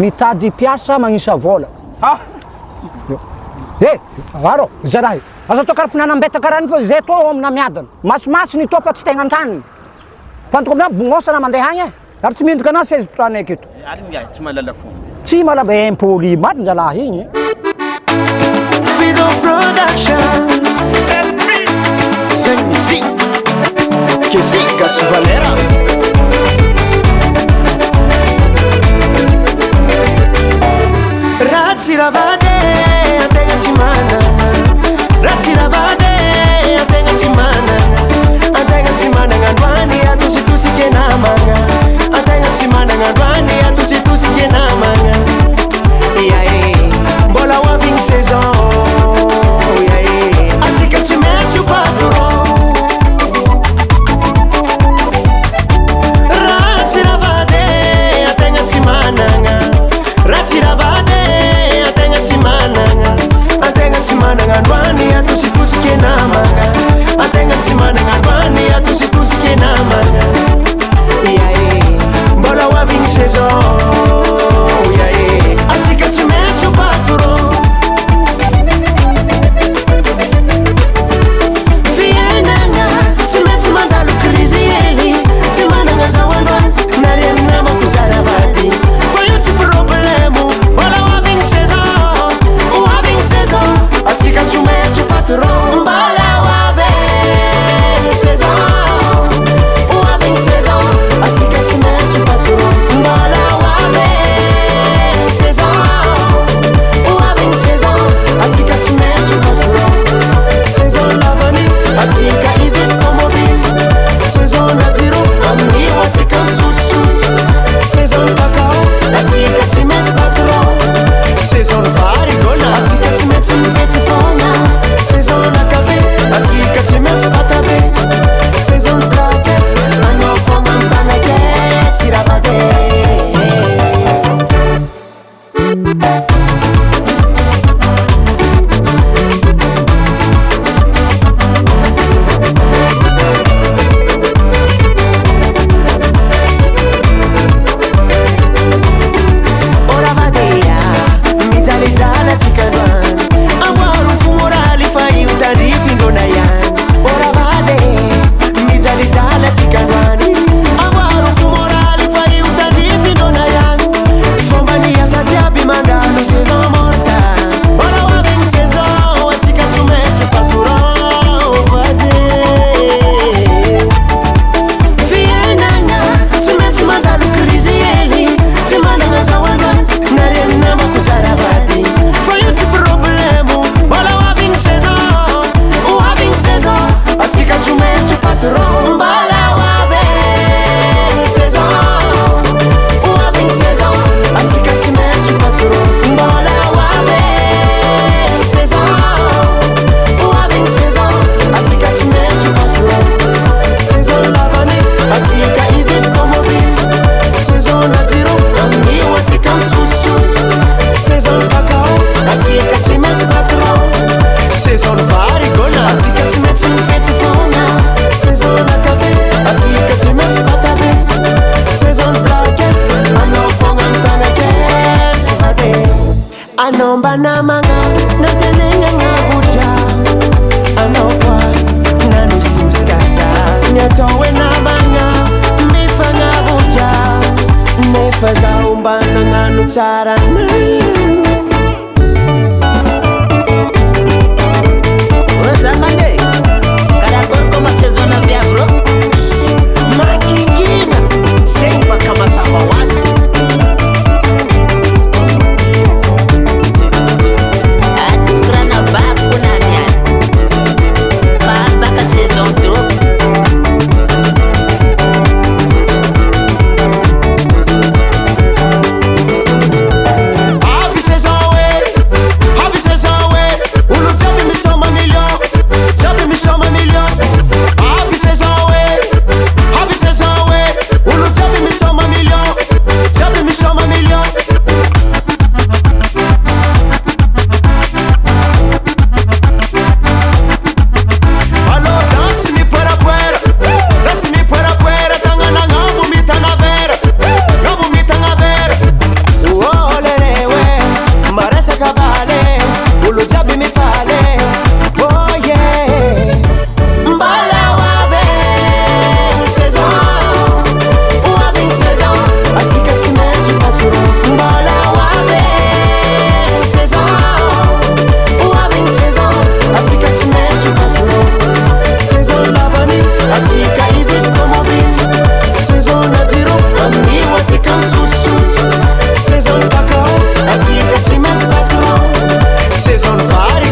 mitady piasa magnisa vola. Arô, zarahy. Aza tô karaha finanambeta karaha fa zay tô amina miadana. Masimasiny tô fa tsy tegna an-tranony. Fantako amina bognosa na mandeha agny e. Ary tsy mindrika anao 16 taona eky eto. Ary miahy, tsy mahalala fomba. Tsy malaba impoli marina zalahy igny. Fido Production Sem musique Que zica se valera Razzi ravade Atenga cimana Razzi ravade Atenga cimana Atenga cimana Ngadwani atusi tusi ke namanga Atenga cimana Ngadwani atusi tusi ke namanga Iae Bola wa ving saison Iae Asika si meti o patron Razzi ravade Atenga cimana Razzi ravade Atenga cimana Atenga cimana Ngadwani atusi tusi ke namanga Atenga cimana Ngadwani atusi tusi ke namanga Iae Bola wa ving saison Iae Asika si meti o patron Vienanga Si meti mandalo crise ele Si mananga zawandan Nariana makuzaravati Foi outro problema Bola wa ving saison Wa ving saison Asika si meti o patron Bola wa ving saison Wa ving saison Asika si meti o patron Bola wa ving saison Wa ving saison Asika si meti o patron Saison lavani Asika ivit komobin Saison natiro Ami watsika msut Saison kakao Asika si meti patron Saison varigona Asika si meti mfeti fona Saison na café Asika si meti patabe Saison plakes Ano fonga mtanake Siravade Ora vadeia, mi zale zala zikanuan Amaro fumorali fai o tarifi nonayan Ora vade, mi zale zala zikanuani Amaro fumorali fai o tarifi nonayan Fombania saziabi mandano saison morta Ora va ben saison, asika sumetse patron Vade Vienanga, sumetse mandalo crise ele Se mananga zawandan Nariana makuzaravati Foi outro problema Bola wa ving saison Wa ving saison Asika sumetse patron Bola wa ving saison Wa ving saison Asika sumetse patron Bola wa ving saison Wa ving saison Asika sumetse patron Saison lavani Asika ivit komobin Saison natiro Ami watsika msut Saison kakao Asika si meti patron Saison varigona Asika si meti mfeti fona Saison na café Asika si meti patabe Saison plakes Ano fonga mtanake Sivade Anomba na manga Natenenga ngavuja Anokwa Nanustus kaza Nyatowe na manga Mifa ngavuja Nefa za umbana nganu tsarana Zamane, Caracol como a sezona via bro. Makingina Sempa kama safawasi Grana bafo na nia. Faz para a saison do. vary